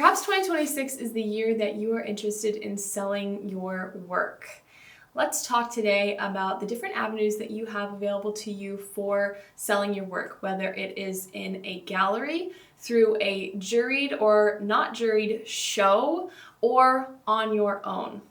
Perhaps 2026 is the year that you are interested in selling your work. Let's talk today about the different avenues that you have available to you for selling your work, whether it is in a gallery, through a juried or not juried show, or on your own.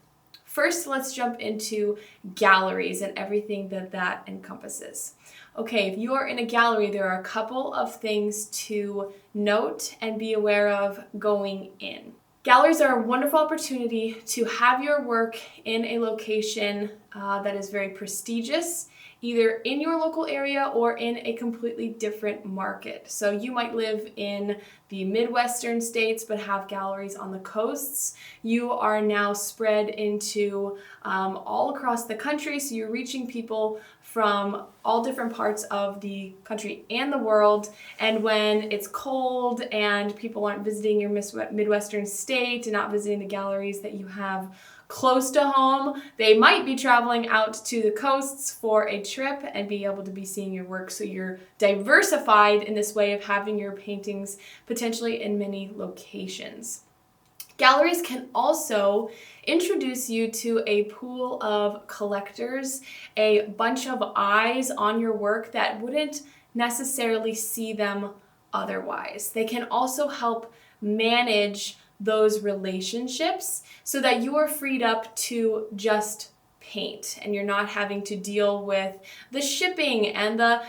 First, let's jump into galleries and everything that encompasses. Okay, if you are in a gallery, there are a couple of things to note and be aware of going in. Galleries are a wonderful opportunity to have your work in a location that is very prestigious, either in your local area or in a completely different market. So you might live in the Midwestern states but have galleries on the coasts. You are now spread into all across the country, so you're reaching people from all different parts of the country and the world. And when it's cold and people aren't visiting your Midwestern state and not visiting the galleries that you have close to home, they might be traveling out to the coasts for a trip and be able to be seeing your work. So you're diversified in this way of having your paintings potentially in many locations. Galleries can also introduce you to a pool of collectors, a bunch of eyes on your work that wouldn't necessarily see them otherwise. They can also help manage those relationships so that you are freed up to just paint and you're not having to deal with the shipping and the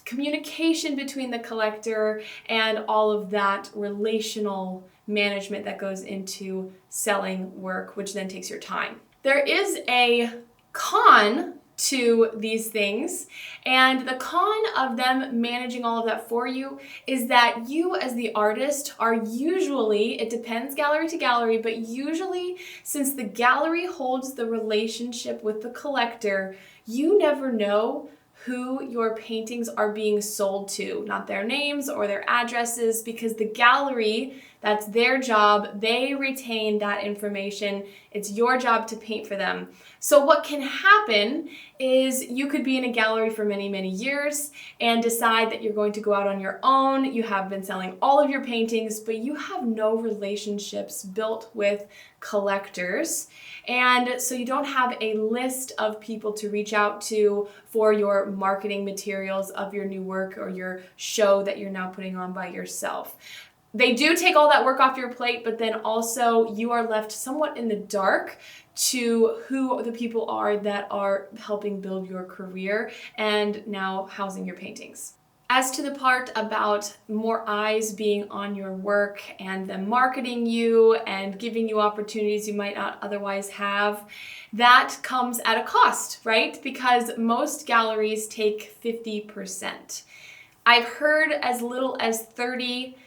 communication between the collector and all of that relational management that goes into selling work, which then takes your time. There is a con to these things, and the con of them managing all of that for you is that you as the artist are usually, it depends gallery to gallery, but usually since the gallery holds the relationship with the collector, you never know who your paintings are being sold to, not their names or their addresses, because the gallery, that's their job. They retain that information. It's your job to paint for them. So what can happen is you could be in a gallery for many, many years and decide that you're going to go out on your own. You have been selling all of your paintings, but you have no relationships built with collectors. And so you don't have a list of people to reach out to for your marketing materials of your new work or your show that you're now putting on by yourself. They do take all that work off your plate, but then also you are left somewhat in the dark to who the people are that are helping build your career and now housing your paintings. As to the part about more eyes being on your work and them marketing you and giving you opportunities you might not otherwise have, that comes at a cost, right? Because most galleries take 50%. I've heard as little as 30,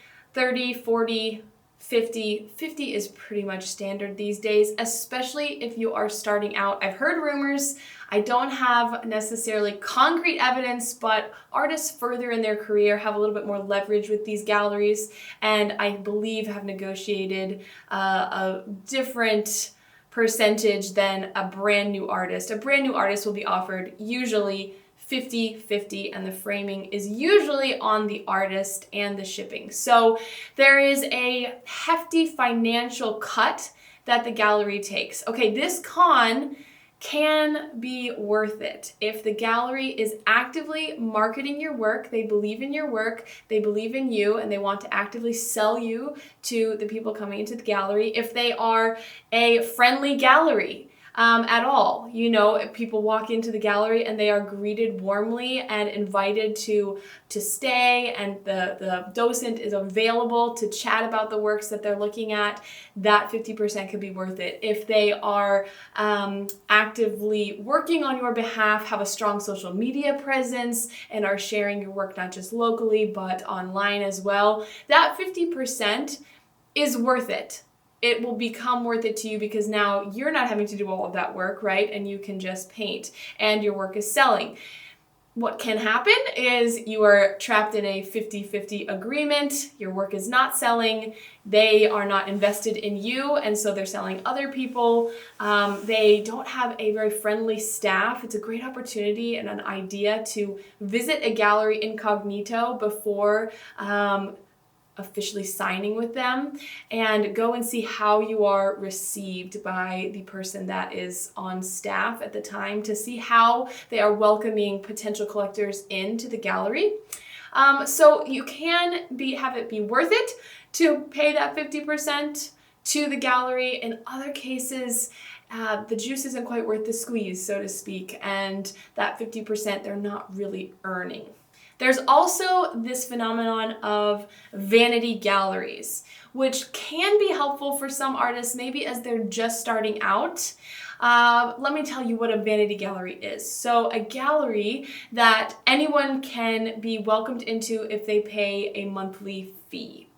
40, 50. 50 is pretty much standard these days, especially if you are starting out. I've heard rumors. I don't have necessarily concrete evidence, but artists further in their career have a little bit more leverage with these galleries, and I believe have negotiated a different percentage than a brand new artist. A brand new artist will be offered usually 50-50, and the framing is usually on the artist and the shipping. So there is a hefty financial cut that the gallery takes. Okay, this con can be worth it. If the gallery is actively marketing your work, they believe in your work, they believe in you, and they want to actively sell you to the people coming into the gallery. If they are a friendly gallery, at all. You know, if people walk into the gallery and they are greeted warmly and invited to stay, and the docent is available to chat about the works that they're looking at, that 50% could be worth it. If they are actively working on your behalf, have a strong social media presence, and are sharing your work not just locally but online as well, that 50% is worth it. It will become worth it to you because now you're not having to do all of that work, right? And you can just paint and your work is selling. What can happen is you are trapped in a 50-50 agreement. Your work is not selling. They are not invested in you, and so they're selling other people. They don't have a very friendly staff. It's a great opportunity and an idea to visit a gallery incognito before officially signing with them, and go and see how you are received by the person that is on staff at the time, to see how they are welcoming potential collectors into the gallery. So you can have it be worth it to pay that 50% to the gallery. In other cases, the juice isn't quite worth the squeeze, so to speak, and that 50% they're not really earning. There's also this phenomenon of vanity galleries, which can be helpful for some artists, maybe as they're just starting out. Let me tell you what a vanity gallery is. So a gallery that anyone can be welcomed into if they pay a monthly fee.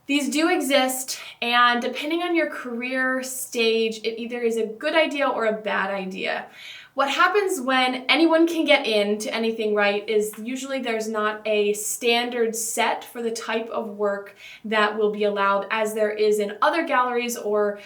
These do exist, and depending on your career stage, it either is a good idea or a bad idea. What happens when anyone can get into anything, right, is usually there's not a standard set for the type of work that will be allowed, as there is in other galleries or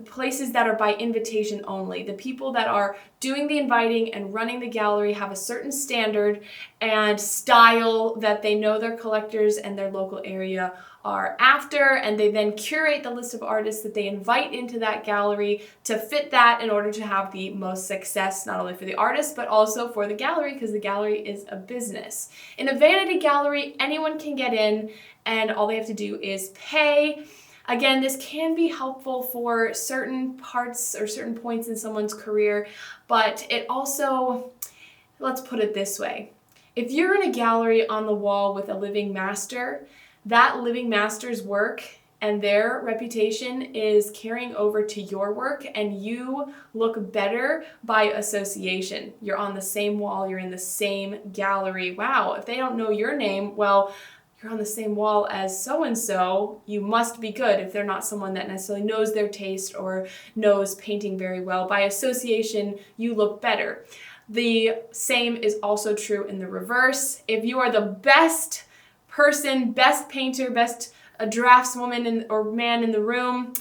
places that are by invitation only. The people that are doing the inviting and running the gallery have a certain standard and style that they know their collectors and their local area are after, and they then curate the list of artists that they invite into that gallery to fit that in order to have the most success, not only for the artist but also for the gallery, because the gallery is a business. In a vanity gallery, anyone can get in and all they have to do is pay. Again, this can be helpful for certain parts or certain points in someone's career, but it also, let's put it this way. If you're in a gallery on the wall with a living master, that living master's work and their reputation is carrying over to your work, and you look better by association. You're on the same wall, you're in the same gallery. Wow, if they don't know your name, well, you're on the same wall as so-and-so, you must be good if they're not someone that necessarily knows their taste or knows painting very well. By association, you look better. The same is also true in the reverse. If you are the best person, best painter, best draftswoman or man in the room,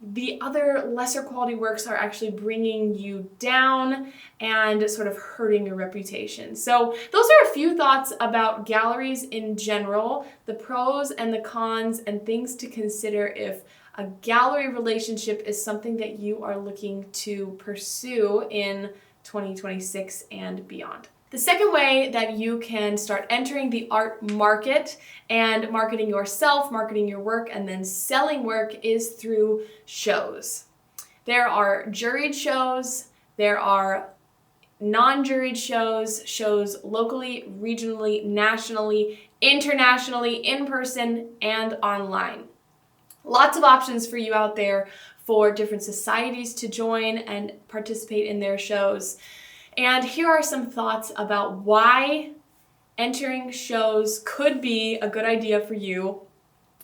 the other lesser quality works are actually bringing you down and sort of hurting your reputation. So those are a few thoughts about galleries in general, the pros and the cons, and things to consider if a gallery relationship is something that you are looking to pursue in 2026 and beyond. The second way that you can start entering the art market and marketing yourself, marketing your work, and then selling work is through shows. There are juried shows, there are non-juried shows, shows locally, regionally, nationally, internationally, in person, and online. Lots of options for you out there for different societies to join and participate in their shows. And here are some thoughts about why entering shows could be a good idea for you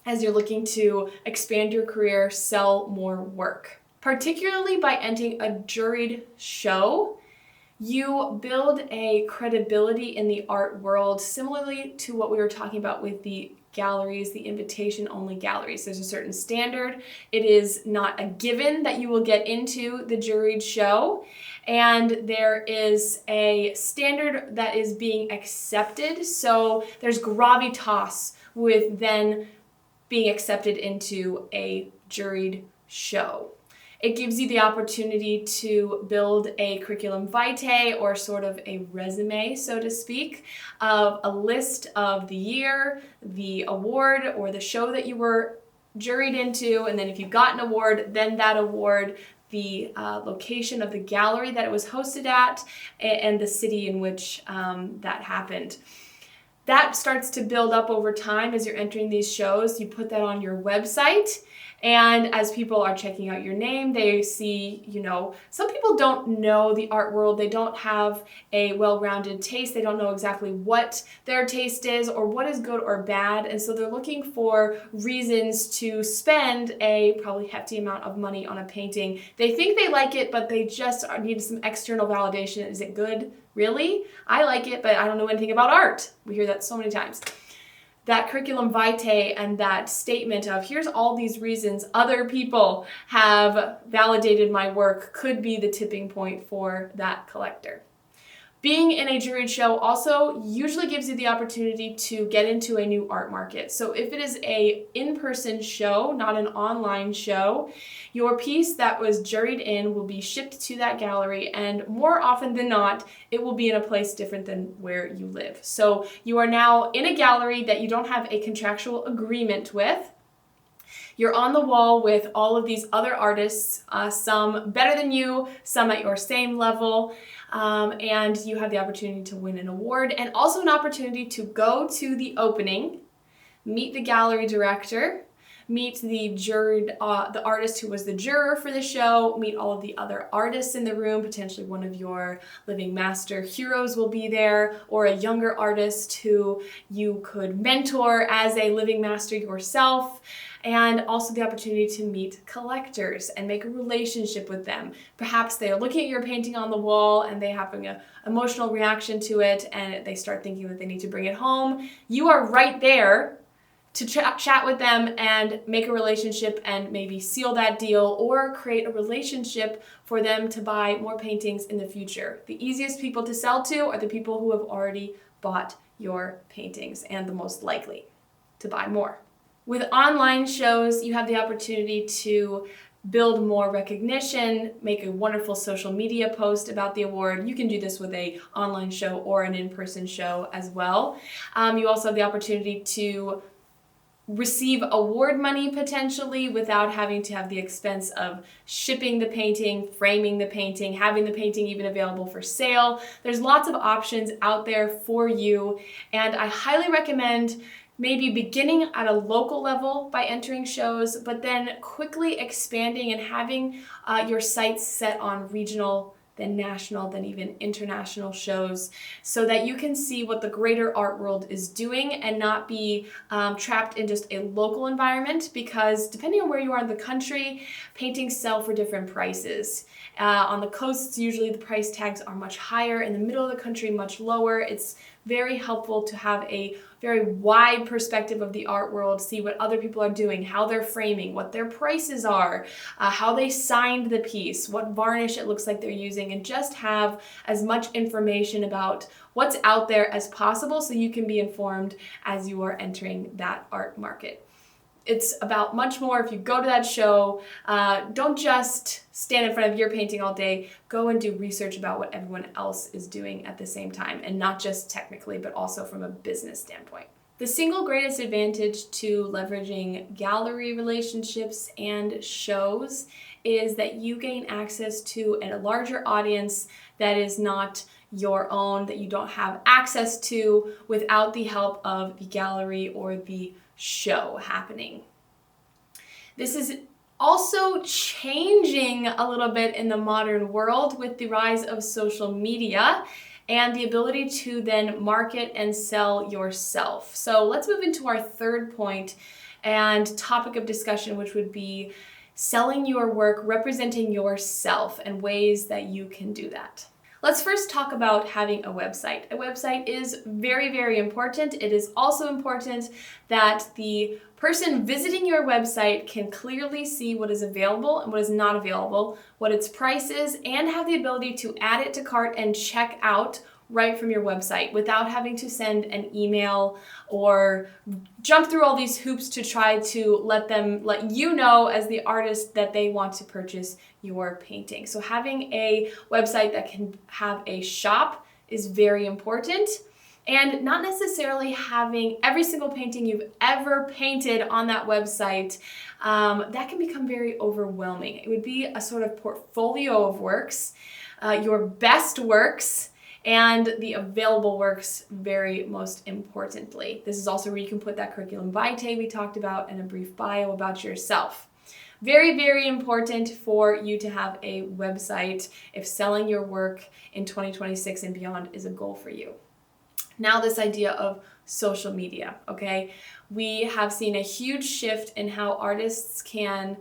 as you're looking to expand your career, sell more work. Particularly by entering a juried show, you build a credibility in the art world, similarly to what we were talking about with the galleries, the invitation-only galleries. There's a certain standard. It is not a given that you will get into the juried show, and there is a standard that is being accepted. So there's gravitas with then being accepted into a juried show. It gives you the opportunity to build a curriculum vitae, or sort of a resume, so to speak, of a list of the year, the award, or the show that you were juried into, and then if you got an award, then that award, the location of the gallery that it was hosted at, and the city in which that happened. That starts to build up over time as you're entering these shows. You put that on your website. And as people are checking out your name, they see, some people don't know the art world. They don't have a well-rounded taste. They don't know exactly what their taste is or what is good or bad. And so they're looking for reasons to spend a probably hefty amount of money on a painting. They think they like it, but they just need some external validation. Is it good? Really? I like it, but I don't know anything about art. We hear that so many times. That curriculum vitae and that statement of here's all these reasons other people have validated my work could be the tipping point for that collector. Being in a juried show also usually gives you the opportunity to get into a new art market. So if it is a in-person show, not an online show, your piece that was juried in will be shipped to that gallery, and more often than not, it will be in a place different than where you live. So you are now in a gallery that you don't have a contractual agreement with. You're on the wall with all of these other artists, some better than you, some at your same level, and you have the opportunity to win an award and also an opportunity to go to the opening, meet the gallery director, meet the the artist who was the juror for the show, meet all of the other artists in the room. Potentially one of your living master heroes will be there, or a younger artist who you could mentor as a living master yourself. And also the opportunity to meet collectors and make a relationship with them. Perhaps they are looking at your painting on the wall and they have an emotional reaction to it, and they start thinking that they need to bring it home. You are right there to chat with them and make a relationship and maybe seal that deal or create a relationship for them to buy more paintings in the future. The easiest people to sell to are the people who have already bought your paintings, and the most likely to buy more. With online shows, you have the opportunity to build more recognition, make a wonderful social media post about the award. You can do this with an online show or an in-person show as well. You also have the opportunity to receive award money potentially without having to have the expense of shipping the painting, framing the painting, having the painting even available for sale. There's lots of options out there for you, and I highly recommend maybe beginning at a local level by entering shows, but then quickly expanding and having your sights set on regional, then national, then even international shows, so that you can see what the greater art world is doing and not be trapped in just a local environment, because depending on where you are in the country, paintings sell for different prices. On the coasts, usually the price tags are much higher. In the middle of the country, much lower. It's very helpful to have a very wide perspective of the art world, see what other people are doing, how they're framing, what their prices are, how they signed the piece, what varnish it looks like they're using, and just have as much information about what's out there as possible so you can be informed as you are entering that art market. It's about much more. If you go to that show, don't just stand in front of your painting all day. Go and do research about what everyone else is doing at the same time, and not just technically, but also from a business standpoint. The single greatest advantage to leveraging gallery relationships and shows is that you gain access to a larger audience that is not your own, that you don't have access to without the help of the gallery or the show happening. This is also changing a little bit in the modern world with the rise of social media and the ability to then market and sell yourself. So let's move into our third point and topic of discussion, which would be selling your work, representing yourself, and ways that you can do that. Let's first talk about having a website. A website is very, very important. It is also important that the person visiting your website can clearly see what is available and what is not available, what its price is, and have the ability to add it to cart and check out right from your website without having to send an email or jump through all these hoops to try to let you know as the artist that they want to purchase your painting. So having a website that can have a shop is very important, and not necessarily having every single painting you've ever painted on that website. That can become very overwhelming. It would be a sort of portfolio of works, your best works, and the available works very most importantly. This is also where you can put that curriculum vitae we talked about and a brief bio about yourself. Very, very important for you to have a website if selling your work in 2026 and beyond is a goal for you. Now, this idea of social media, okay? We have seen a huge shift in how artists can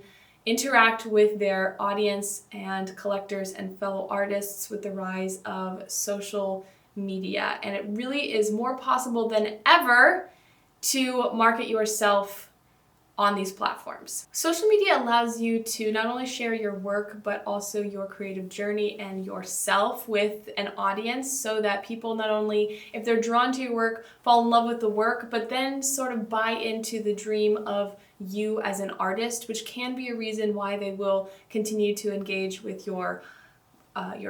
interact with their audience and collectors and fellow artists with the rise of social media. And it really is more possible than ever to market yourself on these platforms. Social media allows you to not only share your work, but also your creative journey and yourself with an audience, so that people not only, if they're drawn to your work, fall in love with the work, but then sort of buy into the dream of you as an artist, which can be a reason why they will continue to engage with your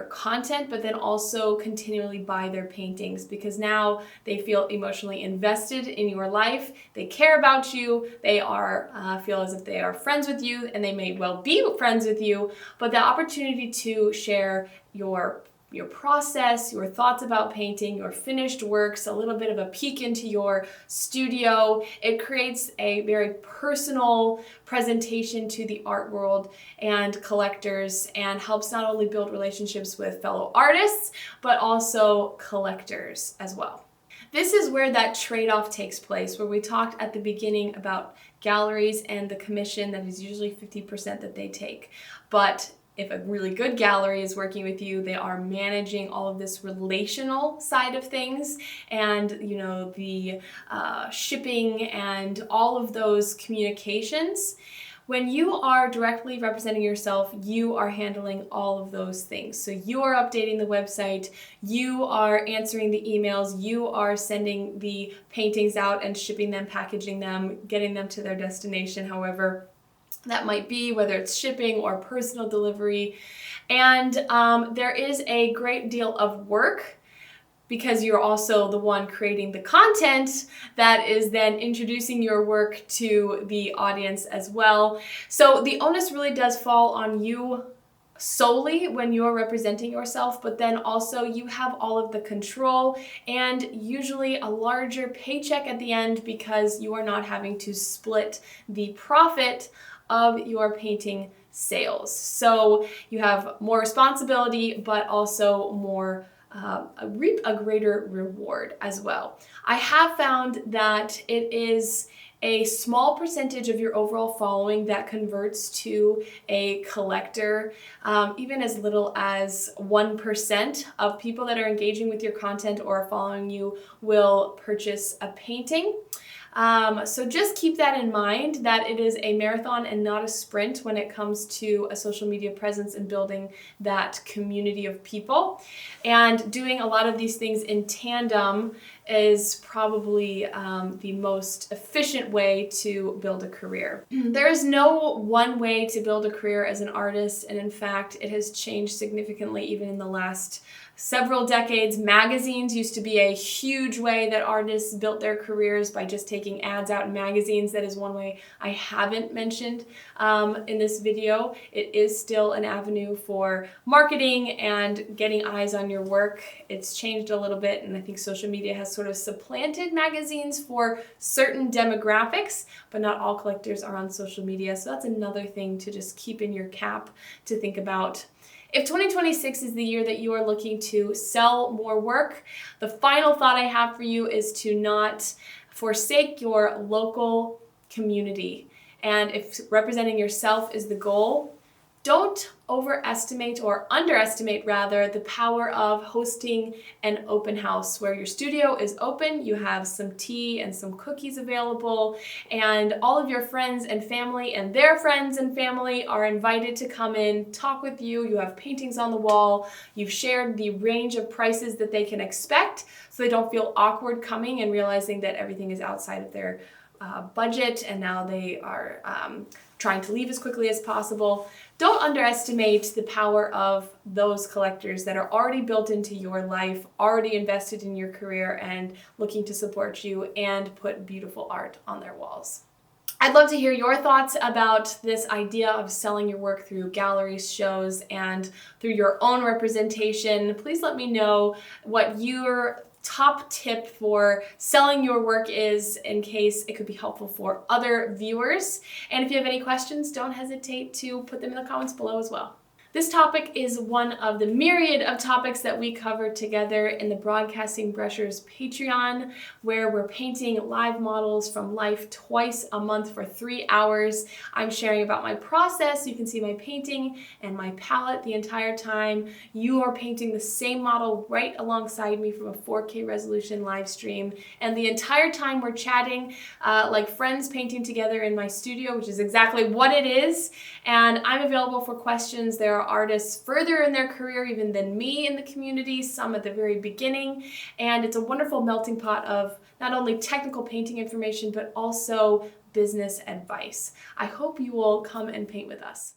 content, but then also continually buy their paintings, because now they feel emotionally invested in your life, they care about you, they are feel as if they are friends with you, and they may well be friends with you, but the opportunity to share your process, your thoughts about painting, your finished works, a little bit of a peek into your studio. It creates a very personal presentation to the art world and collectors, and helps not only build relationships with fellow artists, but also collectors as well. This is where that trade-off takes place, where we talked at the beginning about galleries and the commission that is usually 50% that they take. But if a really good gallery is working with you, they are managing all of this relational side of things, and the shipping and all of those communications. When you are directly representing yourself, you are handling all of those things. So you are updating the website, you are answering the emails, you are sending the paintings out and shipping them, packaging them, getting them to their destination, however that might be, whether it's shipping or personal delivery. And there is a great deal of work, because you're also the one creating the content that is then introducing your work to the audience as well. So the onus really does fall on you solely when you're representing yourself, but then also you have all of the control and usually a larger paycheck at the end, because you are not having to split the profit of your painting sales. So you have more responsibility, but also more reap a greater reward as well. I have found that it is a small percentage of your overall following that converts to a collector. Even as little as 1% of people that are engaging with your content or are following you will purchase a painting. So just keep that in mind, that it is a marathon and not a sprint when it comes to a social media presence and building that community of people. And doing a lot of these things in tandem is probably the most efficient way to build a career. There is no one way to build a career as an artist, and in fact, it has changed significantly even in the last several decades. Magazines used to be a huge way that artists built their careers, by just taking ads out in magazines. That is one way I haven't mentioned in this video. It is still an avenue for marketing and getting eyes on your work. It's changed a little bit, and I think social media has sort of supplanted magazines for certain demographics, but not all collectors are on social media. So that's another thing to just keep in your cap to think about. If 2026 is the year that you are looking to sell more work, the final thought I have for you is to not forsake your local community. And if representing yourself is the goal, don't overestimate, or underestimate rather, the power of hosting an open house where your studio is open, you have some tea and some cookies available, and all of your friends and family and their friends and family are invited to come in, talk with you. You have paintings on the wall, you've shared the range of prices that they can expect, so they don't feel awkward coming and realizing that everything is outside of their budget, and now they are trying to leave as quickly as possible. Don't underestimate the power of those collectors that are already built into your life, already invested in your career, and looking to support you and put beautiful art on their walls. I'd love to hear your thoughts about this idea of selling your work through galleries, shows, and through your own representation. Please let me know what your top tip for selling your work is, in case it could be helpful for other viewers. And if you have any questions, don't hesitate to put them in the comments below as well. This topic is one of the myriad of topics that we cover together in the Broadcasting Brushers Patreon, where we're painting live models from life twice a month for 3 hours. I'm sharing about my process. You can see my painting and my palette the entire time. You are painting the same model right alongside me from a 4K resolution live stream. And the entire time we're chatting like friends painting together in my studio, which is exactly what it is. And I'm available for questions. There are artists further in their career even than me in the community, some at the very beginning. And it's a wonderful melting pot of not only technical painting information, but also business advice. I hope you will come and paint with us.